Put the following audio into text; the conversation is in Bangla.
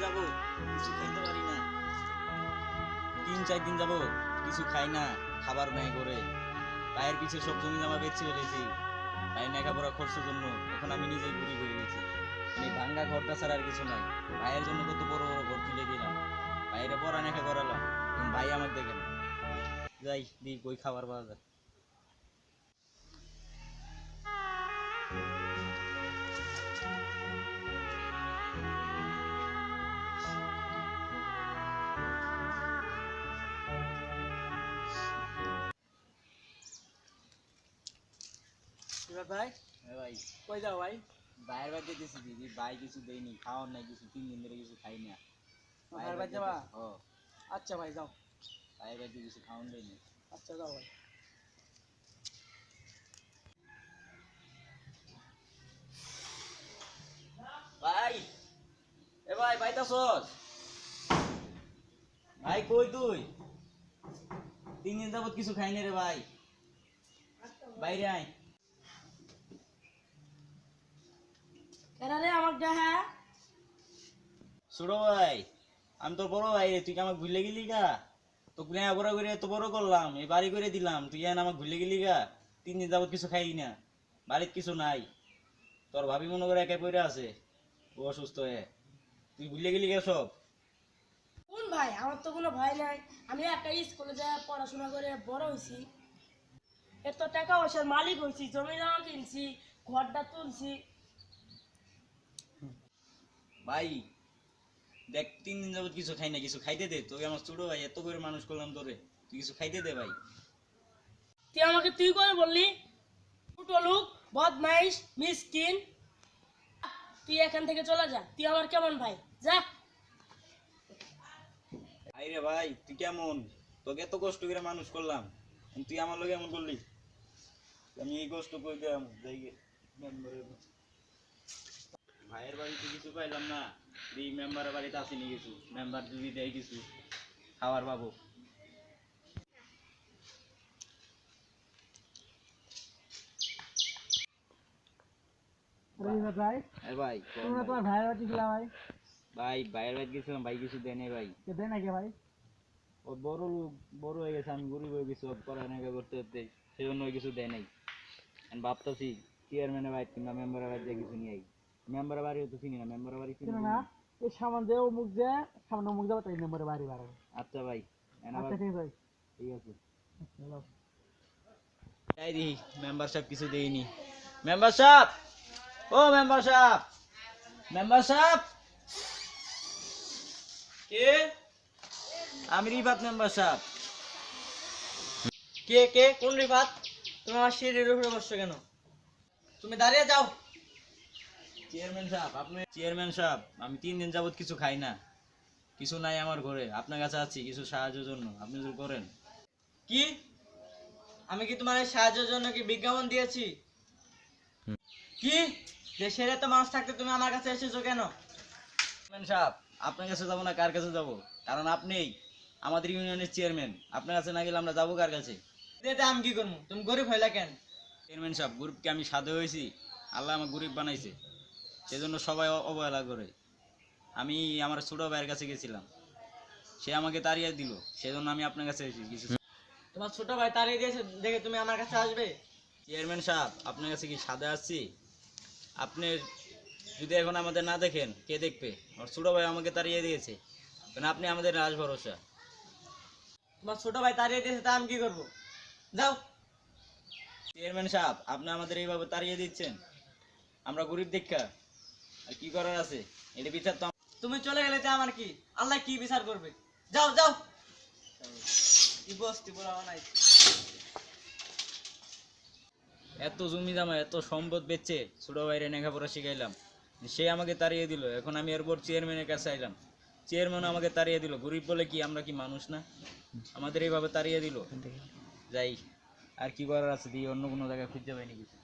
যাব কিছু খাইতে পারি না, 3-4 দিন যাব কিছু খাই না, খাবার নাই করে ভাইয়ের পিছে সব জমি জমা বেচে ফেলেছি। ভাই লেখাপড়া খরচের জন্য এখন আমি নিজেই গরিব হয়ে গেছি। এই ভাঙ্গা ঘরটা ছাড়া আর কিছু নাই। ভাইয়ের জন্য কত বড় বড় ঘর তুলে দিলাম, ভাইয়েরা পড়ালেখা করালাম, এখন ভাই আমাকে দেখে না। যাই দি কই খাবার পাওয়া যায়। ভাই ভাই কই যাও ভাই? ভাইয়ের বাড়িতে দিয়েছি দিদি, ভাই কিছু দেয়নি, খাওয়ার নাই কিছু, 3 দিন ধরে কিছু খাই না। ভাইয়ের বাড়ি যাবা? ও আচ্ছা ভাই যাও। ভাইয়ের বাড়িতে কিছু খাওয়ান দেয়নি। আচ্ছা যাও ভাই। ভাই এ ভাই পাইতাছস? ভাই কই তুই? 3 দিন যাবত কিছু খাই না রে ভাই, বাইরে আয়। এরা রে আমার দেখা। ছোট ভাই আমি তোর বড় ভাই রে, তুই কি আমাকে ভুলে গেলি গা? তোকে লেখাপড়া করে এত বড় করলাম, এই বাড়ি করে দিলাম, তুই এখন আমাকে ভুলে গেলি গা? 3 দিন যাবত কিছু খাই না, বাড়িতে কিছু নাই, তোর ভাবি মনে করে একা পড়ে আছে, ও অসুস্থ হয়ে, তুই ভুলে গেলি গা সব? কোন ভাই? আমার তো কোনো ভাই নাই। আমি একটা স্কুলে যা পড়াশোনা করে বড় হয়েছি, এত টাকা পয়সার মালিক হয়েছি, জমি জমা কিনছি, ঘরটা তুলছি। ভাই দেখ 3 দিন যাবত কিছু খাই না, কিছু খাইতে দে, তোকে আমার ছোট ভাই এত করে মানুষ করলাম তোরে, তুই কিছু খাইতে দে ভাই। তুই আমাকে তুই করে বললি? ছোট লোক, বদমাইশ, মিসকিন। তুই এখান থেকে চলে যা। তুই আমার কেমন ভাই? যা। আইরে ভাই তুই কেমন? তোকে এত কষ্ট করে মানুষ করলাম, তুই আমার লগে এমন করলি? আমি এই কষ্ট করে দিলাম যাই গে ভাইয়ের বাড়িতে কিছু পাইলাম না, এই মেম্বারের বাড়িতে আসেনি কিছু, মেম্বার যদি দেয় কিছু খাবার পাবো। ভাই ভাই তোমার ভাইয়ের বাড়ি ছিল ভাই? ভাই ভাইয়ের বাড়িতে গেছিলাম, ভাই কিছু দেয় নাই ভাই। দেয় নাকি ভাই? ও বড় লোক, বড় হয়ে গেছে, আমি গরিব হয়ে গেছি, পড়ালেখা করতে করতে, সেজন্য কিছু দেয় নাই। আমি ভাবতেছি চেয়ারম্যানের বাড়ি কিংবা মেম্বারের বাড়িতে কিছু নিয়ে আই। মেম্বারের বাড়িও তো চিনি না, মেম্বারের বাড়ি চিনি না। এই সামান দিয়ে মুখ দিয়ে সামনে মুখ যাবো তাই নম্বরে বাড়ি বাড়াবো। আচ্ছা ভাই আচ্ছা ঠিক আছে। ঠিক আছে। তাই দি মেম্বার সাহেব কিছু দেয়নি। মেম্বার সাহেব, ও মেম্বার সাহেব, মেম্বার সাহেব। কে? আমি রিফাত মেম্বার সাহেব। কে কে? কোন রিফাত? তুমি আমার সিঁড়ির উপরে বসছো কেন? তুমি দাঁড়িয়ে যাও। চেয়ারম্যান সাহেব আপনি, চেয়ারম্যান সাহেব আমি 3 দিন যাবত কিছু খাই না, কিছু নাই আমার ঘরে, আপনার কাছে আছি কিছু সাহায্যের জন্য, আপনি যদি করেন। কি? আমি কি তোমার এই সাহায্যের জন্য কি বিজ্ঞাপন দিয়েছি? কি? দেশের এত মানুষ থাকতে তুমি আমার কাছে এসেছো কেন? চেয়ারম্যান সাহেব আপনার কাছে যাবো না কার কাছে যাব? কারণ আপনিই আমাদের ইউনিয়নের চেয়ারম্যান, আপনার কাছে না গেলে আমরা যাবো কার কাছে? এতে আমি কি করবো? তুমি গরিব হইলা কেন? চেয়ারম্যান সাহেব গরিবকে আমি সাধে হয়েছি, আল্লাহ আমার গরিব বানাইছে, সেজন্য সবাই অবহেলা করে। আমি আমার ছোট ভাইয়ের কাছে গেছিলাম, সে আমাকে তাড়িয়ে দিল, সেজন্য আমি আপনার কাছে এসেছি কিছু। তোমার ছোট ভাই তাড়িয়ে দিয়েছে দেখে তুমি আমার কাছে আসবে? চেয়ারম্যান সাহেব আপনার কাছে কি সাদে আসছি? আপনি যদি এখন আমাদের না দেখেন কে দেখবে? আর ছোট ভাই আমাকে তাড়িয়ে দিয়েছে, কারণ আপনি আমাদের রাজ ভরসা। তোমার ছোট ভাই তাড়িয়ে দিয়েছে তা আমি কি করবো? যাও। চেয়ারম্যান সাহেব আপনি আমাদের এইভাবে তাড়িয়ে দিচ্ছেন, আমরা গরিব দেখা আর কি করার আছে? এটা বিচার তো তুমি চলে গেলে তো আমার কি? আল্লাহ কি বিচার করবে? যাও যাও। কি বস্তি বলা নাই। এত জমি জমা এত সম্পদ বেচে ছোট ভাইরে লেখাপড়া শিখাইলাম, সে আমাকে তাড়িয়ে দিল, এখন আমি এরপর চেয়ারম্যানের কাছে আইলাম, চেয়ারম্যান আমাকে তাড়িয়ে দিল, গরিব বলে কি আমরা কি মানুষ না? আমাদের এইভাবে তাড়িয়ে দিল। যাই আর কি করার আছে, দিয়ে অন্য কোনো জায়গায় খুঁজে পাইনি কিছু।